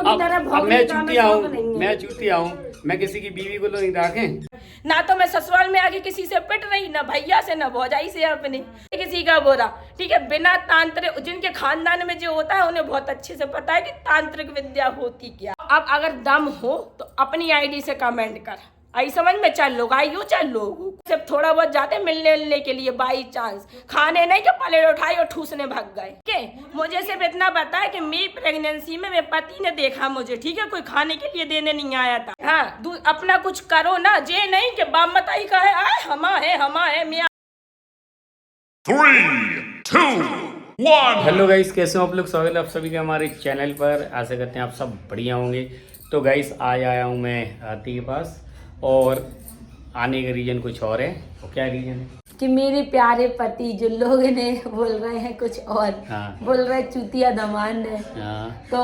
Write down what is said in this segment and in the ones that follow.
की तरह अब मैं चूतिया हूँ, मैं किसी की बीवी को तो नहीं रखे। ना तो मैं ससुराल में आके किसी से पिट रही, ना भैया से, ना भौजाई से अपने किसी का बोरा। ठीक है, बिना तांत्रिक, जिनके खानदान में जो होता है उन्हें बहुत अच्छे से पता है कि तांत्रिक विद्या होती क्या। अब अगर दम हो तो अपनी आईडी से कमेंट कर, आई समझ में, चाहे लोग आई हो चाहे लोग हो, सिर्फ थोड़ा बहुत जाते मिलने के लिए बाई चांस, खाने नहीं कि प्लेट उठाई और ठूसने भाग गए। के मुझे सिर्फ इतना पता है कि मेरी प्रेगनेंसी में मेरे पति ने देखा मुझे, ठीक है, कोई खाने के लिए देने नहीं आया था। हाँ, अपना कुछ करो ना, जे नहीं कि बाप मताई का है, आए हमा है मैं। 3, 2, 1। हेलो गाइस, कैसे हो आप लोग? स्वागत है आप सभी का हमारे चैनल पर। आशा करते हैं आप सब बढ़िया होंगे। तो गाइस आज आया हूँ मैं आरती के पास, और आने का रीजन कुछ और है। और क्या रीजन है कि मेरे प्यारे पति, जो लोग ने बोल रहे हैं कुछ और, हाँ। बोल रहे चूतिया दामाद है। हाँ। तो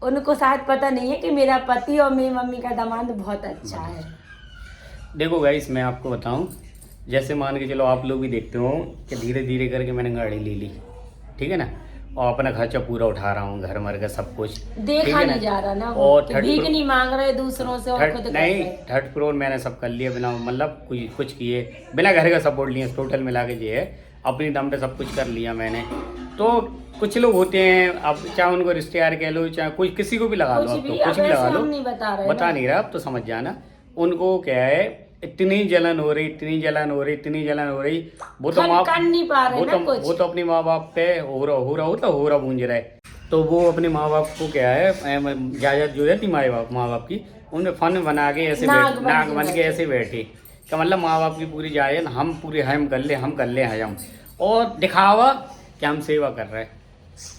उनको शायद पता नहीं है कि मेरा पति और मेरी मम्मी का दामाद बहुत अच्छा है। देखो गाइस, मैं आपको बताऊं, जैसे मान के चलो आप लोग भी देखते हो कि धीरे धीरे करके मैंने गाड़ी ले ली, ठीक है ना, और अपना खर्चा पूरा उठा रहा हूँ, घर मर का सब कुछ देखा नहीं जा रहा ना, और भीख नहीं मांग रहे दूसरों से, और खुद नहीं, थर्ड फ्लोर मैंने सब कर लिया बिना मतलब कुछ किए, बिना घर का सपोर्ट लिए, टोटल मिला के जो है अपनी दम पे सब कुछ कर लिया मैंने। तो कुछ लोग होते हैं, अब चाहे उनको रिश्तेदार कह लो, चाहे कोई किसी को भी लगा लो, अब तो कुछ भी लगा लो, बता नहीं रहा, अब तो समझ जाना। उनको क्या है, इतनी जलन हो रही, वो तो वो तो अपने माँ बाप पे हो रहा गूंज रहा है। तो वो अपने माँ बाप को क्या है, इजाजत जो है माँ बाप की, उनमें फन बना के ऐसे नाक बन के ऐसे बैठे क्या, मतलब माँ बाप की पूरी जायज हम पूरी हम कर ले हजम, और दिखावा कि हम सेवा कर रहे हैं।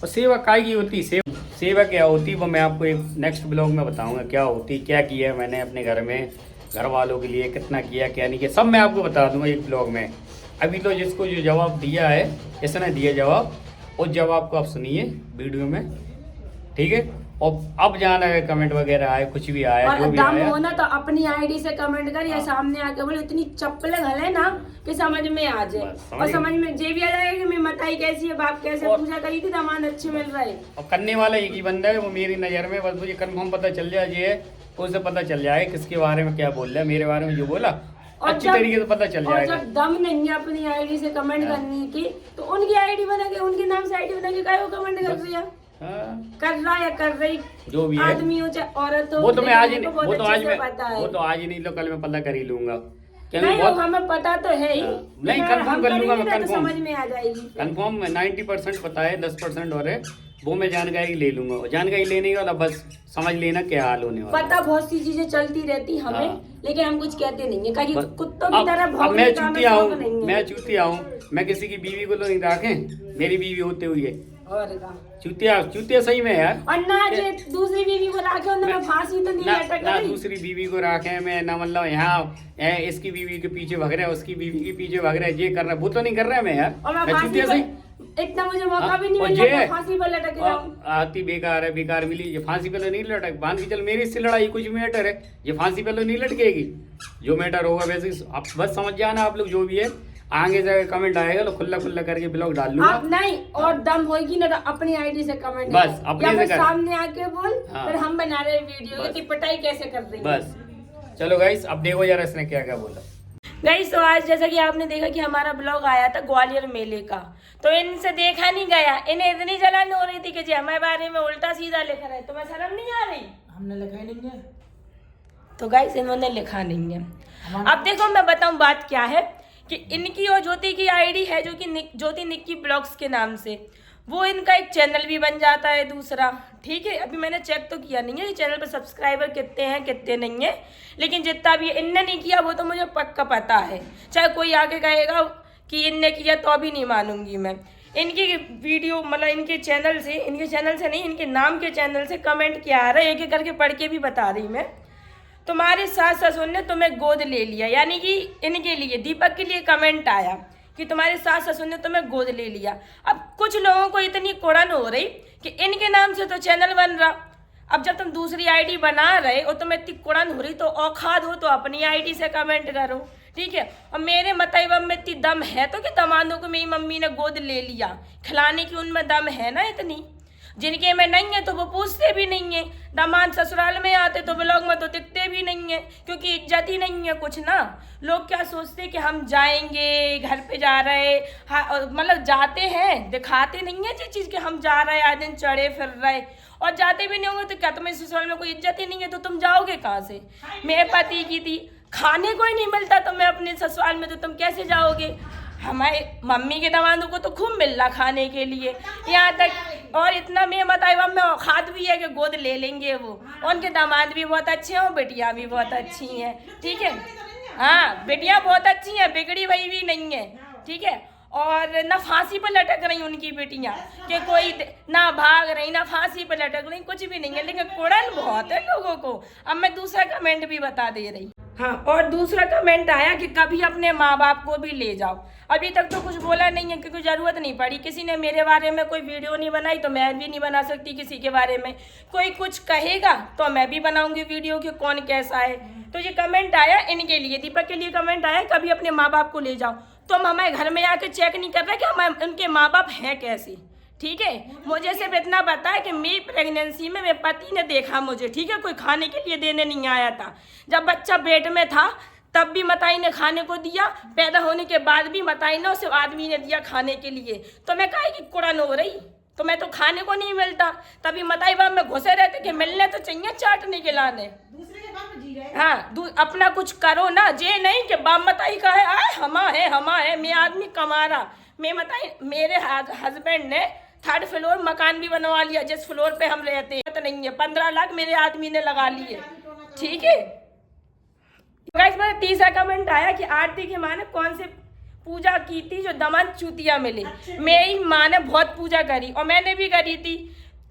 और सेवा काय की होती, सेवा क्या होती वो मैं आपको एक नेक्स्ट ब्लॉग में बताऊंगा क्या होती, क्या किया मैंने अपने घर में, घर वालों के लिए कितना किया क्या नहीं किया, सब मैं आपको बता दूंगा एक ब्लॉग में। अभी तो जिसको जो जवाब दिया है, इसने दिया जवाब, उस जवाब को आप सुनिए वीडियो में, ठीक है। और अब जाना है कमेंट वगैरह आए, कुछ भी आया, और जो भी दम आया, हो ना तो अपनी आईडी से कमेंट कर, या सामने आके बोले, इतनी चप्पलें घले ना कि समझ में आ जाए, और समझ में जे भी आ जाएगा कि मेरी मताई कैसी है, बाप कैसे, पूजा करी थी, दामाद अच्छे मिल रहे। और करने वाला एक ही बंदा है, वो मेरी नज़र में, बस मुझे कंफर्म पता चल जाए ये, उससे पता चल जाए किसके बारे में क्या बोल रहा है, मेरे बारे में जो बोला अच्छी तरीके से पता चल जाएगा। जब दम नहीं है अपनी आईडी से कमेंट करने की, तो उनकी आईडी बना के, उनके नाम से आईडी बना के काय वो कमेंट कर दिया, कर रहा या कर रही, जो भी है, आदमी हो चाहे औरत हो, वो तो मैं आज ही, वो तो आज ही नहीं, तो कल मैं पता कर ही लूंगा। नहीं, हमें पता तो है ही, नहीं कंफर्म कर लूंगा मैं, तो समझ में आ जाएगी। कंफर्म 90% पता है, 10% और है, वो मैं जानकारी ले लूंगा। जानकारी लेने का बस समझ लेना क्या हाल होने वाला। पता बहुत सी चीजें चलती रहती हमें, लेकिन हम कुछ कहते नहीं है, कुत्तों की तरह मैं चूतिया हूँ, मैं किसी की बीवी को तो नहीं रखे, मेरी बीवी होते हुए चूतिया सही में यार। और ना दूसरी बीवी को रखे, मैं फांसी तो नहीं लटक ना दूसरी बीवी को रखे मैं, ना मतलब यहाँ इसकी बीवी के पीछे भग रहा है, उसकी बीवी के पीछे भग रहा है, ये कर रहा है, वो तो नहीं कर रहा है मैं यार। मैं चूतिया सही, इतना मुझे मौका भी नहीं मिला फांसी पर लटक जाऊं। आती बेकार मिली, ये फांसी पे तो नहीं लटक, बांध के चल, मेरी इससे लड़ाई कुछ मैटर है, ये फांसी पे तो नहीं लटकेगी, जो मैटर होगा वैसे आप बस समझ जाना आप लोग, जो भी है आगे से कमेंट आएगा तो खुला करके ब्लॉग डाल लूंगा। नहीं, और दम होगी ना तो अपनी आईडी से कमेंट बस अपने से कर, सामने आके बोल, फिर हम बना रहे वीडियो की पिटाई कैसे कर रही है। बस चलो गाइस, अब देखो यार इसने क्या बोला। गाइस तो आज जैसा कि आपने देखा कि हमारा ब्लॉग आया था ग्वालियर मेले का, तो इनसे देखा नहीं गया, इन्हें इतनी जलन हो रही थी कि जी हमारे बारे में उल्टा सीधा लिखा रहे, तुम्हें शर्म नहीं आ रही? हमने लिखा ही नहीं है। तो गाइस इन्होंने लिखा नहीं है। अब देखो मैं बताऊं बात क्या है, कि इनकी और ज्योति की आईडी है, जो कि ज्योति निक्की ब्लॉग्स के नाम से, वो इनका एक चैनल भी बन जाता है दूसरा, ठीक है। अभी मैंने चेक तो किया नहीं है चैनल पर सब्सक्राइबर कितने हैं कितने नहीं है, लेकिन जितना भी इनने नहीं किया वो तो मुझे पक्का पता है, चाहे कोई आके कहेगा कि इनने किया तो अभी नहीं मानूंगी मैं। इनकी वीडियो मतलब इनके चैनल से नहीं, इनके नाम के चैनल से कमेंट क्या आ रहा है, एक एक करके पढ़ के भी बता रही मैं। तुम्हारे सास ससुर ने तुम्हें गोद ले लिया, यानी कि इनके लिए, दीपक के लिए कमेंट आया कि तुम्हारे सास ससुर ने तुम्हें गोद ले लिया। अब कुछ लोगों को इतनी कुड़न हो रही कि इनके नाम से तो चैनल बन रहा, अब जब तुम दूसरी आईडी बना रहे और तुम्हें इतनी कुड़न हो रही तो औखाद हो तो अपनी आईडी से कमेंट करो, ठीक है। और मेरे मतैबम में इतनी दम है तो कि दामादों को मेरी मम्मी ने गोद ले लिया, खिलाने की उनमें दम है ना इतनी, जिनके में नहीं है तो वो पूछते भी नहीं है। दामाद ससुराल में आते तो ब्लॉग में तो दिखते भी नहीं है, क्योंकि इज्जत ही नहीं है कुछ ना। लोग क्या सोचते कि हम जाएंगे, घर पे जा रहे, मतलब जाते हैं, दिखाते नहीं है जिस चीज़ के हम जा रहे, आए दिन चढ़े फिर रहे, और जाते भी नहीं होंगे तो क्या तुम्हें ससुराल में कोई इज्जत ही नहीं है तो तुम जाओगे कहाँ से। मेरे पति की थी, खाने को ही नहीं मिलता तो मैं अपने ससुराल में, तो तुम कैसे जाओगे। हमारे मम्मी के दामादों को तो खूब मिल रहा खाने के लिए, यहाँ तक और इतना मैं बताया में औकात भी है कि गोद ले लेंगे वो। उनके दामाद भी बहुत अच्छे हैं और बेटियाँ भी बहुत अच्छी हैं, ठीक है। हाँ, बेटियाँ बहुत अच्छी हैं, बिगड़ी हुई भी नहीं है, ठीक है। और ना फांसी पर लटक रही उनकी बेटियाँ कि कोई ना भाग रही ना फांसी पर लटक रही, कुछ भी नहीं है, लेकिन कुड़न बहुत है लोगों को। अब मैं दूसरा कमेंट भी बता दे रही। हाँ, और दूसरा कमेंट आया कि कभी अपने माँ बाप को भी ले जाओ। अभी तक तो कुछ बोला नहीं है क्योंकि ज़रूरत नहीं पड़ी, किसी ने मेरे बारे में कोई वीडियो नहीं बनाई तो मैं भी नहीं बना सकती किसी के बारे में। कोई कुछ कहेगा तो मैं भी बनाऊंगी वीडियो कि कौन कैसा है। तो ये कमेंट आया इनके लिए, दीपक के लिए कमेंट आया, कभी अपने माँ बाप को ले जाओ। तो हमारे घर में आके चेक नहीं कर रहे कि हम उनके माँ बाप हैं कैसे, ठीक है। मुझे सिर्फ इतना पता है कि मेरी प्रेगनेंसी में मेरे पति ने देखा मुझे, ठीक है, कोई खाने के लिए देने नहीं आया था। जब बच्चा पेट में था तब भी मताई ने खाने को दिया, पैदा होने के बाद भी मताई ने उसे आदमी ने दिया खाने के लिए। तो मैं कहा कि कुड़न हो रही, तो मैं तो खाने को नहीं मिलता, तभी मताई बाप में घुसे रहते कि मिलने तो चाहिए चाटने के लाने। हाँ, अपना कुछ करो ना, जे नहीं कि बाप मताई का है आए हमा है मैं आदमी कमा रहा। मैं मताई मेरे हस्बैंड ने 3rd फ्लोर मकान भी बनवा लिया जिस फ्लोर पे हम रहते हैं, तो नहीं है 15 लाख मेरे आदमी ने लगा लिए, ठीक है। गाइस, मेरा तीसरा कमेंट आया कि आरती की माँ ने कौन से पूजा की थी जो दामाद चूतिया मिले। मेरी माँ ने बहुत पूजा करी और मैंने भी करी थी,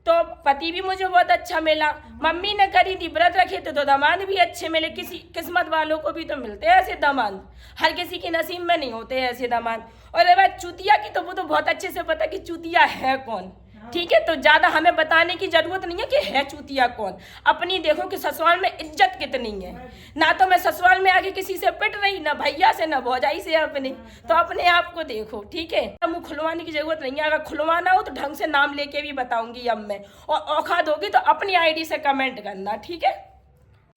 तो पति भी मुझे बहुत अच्छा मिला। मम्मी ने करी थी, व्रत रखे थे तो दामाद भी अच्छे मिले। किसी किस्मत वालों को भी तो मिलते हैं ऐसे दामाद, हर किसी के नसीब में नहीं होते हैं ऐसे दामाद। और बात चूतिया की, तो वो तो बहुत अच्छे से पता कि चूतिया है कौन, ठीक है। तो ज्यादा हमें बताने की जरूरत नहीं है कि है चूतिया कौन। अपनी देखो कि ससुराल में इज्जत कितनी है। ना तो मैं ससुराल में आके किसी से पिट रही, ना भैया से ना भौजाई से अपने, तो अपने आप को देखो, ठीक है। मुँह खुलवाने की जरूरत नहीं है, अगर खुलवाना हो तो ढंग से नाम लेके भी बताऊंगी अब मैं, और औकात होगी तो अपनी आईडी से कमेंट करना, ठीक है।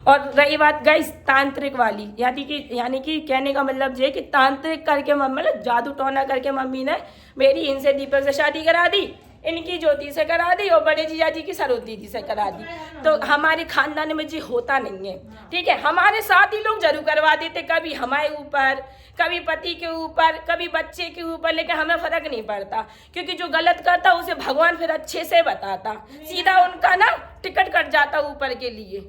और रही बात गाइस तांत्रिक वाली, यानी कि कहने का मतलब ये कि तांत्रिक करके मतलब जादू टोना करके मम्मी ने मेरी इनसे दीपक से शादी करा दी, इनकी ज्योति से करा दी और बड़े जीजा जी की सरोज दीदी से करा दी। तो हमारे खानदान में जी होता नहीं है, ठीक है। हमारे साथ ही लोग जरूर करवा देते, कभी हमारे ऊपर, कभी पति के ऊपर, कभी बच्चे के ऊपर, लेकिन हमें फर्क नहीं पड़ता, क्योंकि जो गलत करता उसे भगवान फिर अच्छे से बताता, सीधा उनका ना टिकट कट जाता ऊपर के लिए।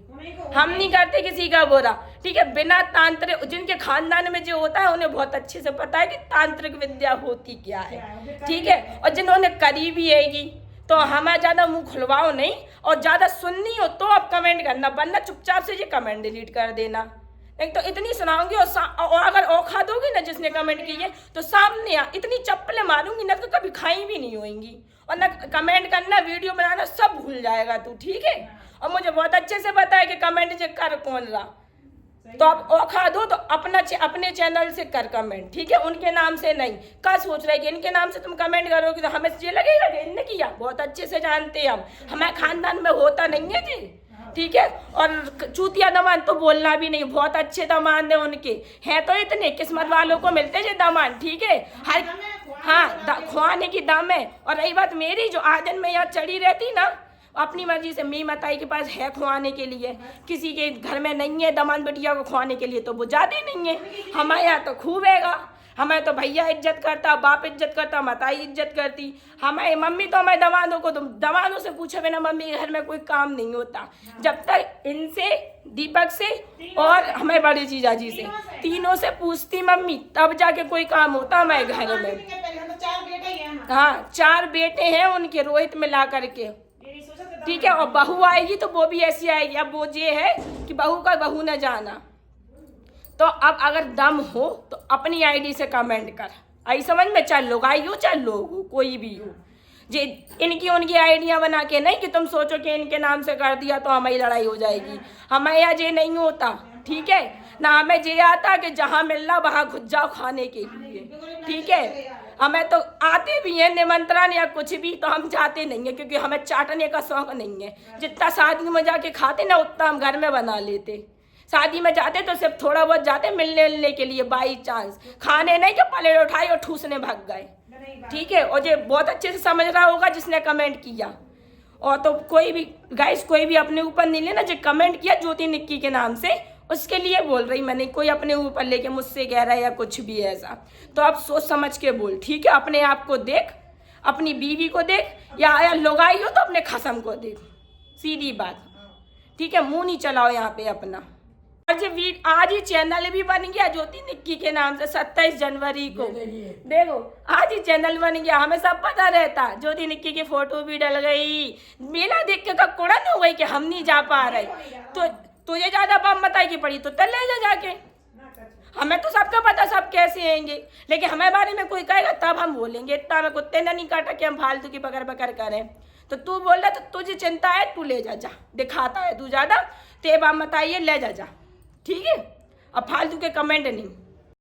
हम नहीं करते किसी का बुरा, ठीक है। बिना तांत्रिक, जिनके खानदान में जो होता है उन्हें बहुत अच्छे से पता है कि तांत्रिक विद्या होती क्या है, ठीक है। और जिन्होंने करी भी हैगी, तो हमें ज़्यादा मुंह खुलवाओ नहीं, और ज़्यादा सुननी हो तो आप कमेंट करना, वरना चुपचाप से ये कमेंट डिलीट कर देना। नहीं तो इतनी सुनाऊंगी और अगर औखा दोगी ना जिसने कमेंट की है तो सामने इतनी चप्पलें मारूंगी ना तो कभी खाई भी नहीं होंगी, और ना कमेंट करना, वीडियो बनाना, सब भूल जाएगा तू, ठीक है। और मुझे बहुत अच्छे से पता है कि कमेंट चेक कर कौन रहा, तो आप औखा दो तो अपने चैनल से कर कमेंट, ठीक है, उनके नाम से नहीं। क्या सोच रहे कि इनके नाम से तुम कमेंट करोगे तो हमें ये लगेगा कि इनने किया, बहुत अच्छे से जानते हैं हम, हमारे खानदान में होता नहीं है जी, ठीक है। और चूतिया दामाद तो बोलना भी नहीं, बहुत अच्छे दामाद है उनके, हैं तो इतने किस्मत वालों को मिलते हैं दामाद, ठीक है। हर हाँ, खुआने की दम है। और रही बात मेरी, जो आदन में यहाँ चढ़ी रहती ना, अपनी मर्जी से मेरी मताई के पास है खुआने के लिए, किसी के घर में नहीं है दामाद बेटिया को खुआने के लिए तो वो जाते नहीं है। हमारे यहाँ तो खूब हैगा, हमें तो भैया इज्जत करता, बाप इज्जत करता, मताई इज्जत करती, हमारे मम्मी तो हमारे दामादों को, तो दामादों से पूछे बिना मम्मी के घर में कोई काम नहीं होता। जब तक इनसे, दीपक से और हमारे बड़े जीजा जी से, तीनों से पूछती मम्मी, तब जाके कोई काम होता हमारे घर में। हाँ, 4 बेटे हैं उनके, रोहित मिला करके, ठीक है। और बहू आएगी तो वो भी ऐसी आएगी। अब वो ये है कि बहू का बहू न जाना। तो अब अगर दम हो तो अपनी आईडी से कमेंट कर, आई समझ में, चाहे लोग आई हो चाहे लोग हो, कोई भी हो। जे इनकी उनकी आइडिया बना के नहीं कि तुम सोचो कि इनके नाम से कर दिया तो हमारी लड़ाई हो जाएगी। हमें यहाँ ये नहीं होता, ठीक है ना। हमें ये आता कि जहाँ मिल रहा वहाँ घुस जाओ खाने के लिए, ठीक है। हमें तो आते भी हैं निमंत्रण या कुछ भी, तो हम जाते नहीं है क्योंकि हमें चाटने का शौक नहीं है। जितना शादी में जाके खाते ना उतना हम घर में बना लेते। शादी में जाते तो सिर्फ थोड़ा बहुत जाते मिलने के लिए बाई चांस, खाने नहीं कि प्लेट उठाई और ठूसने भाग गए। ठीक है, और ये बहुत अच्छे से समझ रहा होगा जिसने कमेंट किया। और तो कोई भी गाइस कोई भी अपने ऊपर नहीं लेना, जो कमेंट किया ज्योति निक्की के नाम से उसके लिए बोल रही मैंने, कोई अपने ऊपर लेके मुझसे कह रहा है या कुछ भी ऐसा। तो आप सोच समझ के बोल, ठीक है। अपने आप को देख, अपनी बीवी को देख, या लुगाई हो तो अपने खसम को देख, सीधी बात। ठीक है, मुंह नहीं चलाओ यहाँ पे अपना। आज ही चैनल भी बन गया ज्योति निक्की के नाम से 27 जनवरी को। देखो आज ही चैनल बन गया, हमें सब पता रहता। ज्योति निक्की की फोटो भी डल गई, मेला देख के कुड़न हो गई कि हम नहीं जा पा रहे। तो तुझे ज्यादा बम बताई की पड़ी तो ले जा जाके। हमें तो सबका पता सब कैसे आएंगे, लेकिन हमारे बारे में कोई कहेगा तब हम बोलेंगे। इतना हमें कुत्ते ने नहीं काटा कि हम फालतू की बकर बकर करें। तो तू बोल रहा तो तुझे चिंता है, तू ले जा, दिखाता है तू ज्यादा, ते बम बताइए ले जा। ठीक है, अब फालतू के कमेंट नहीं।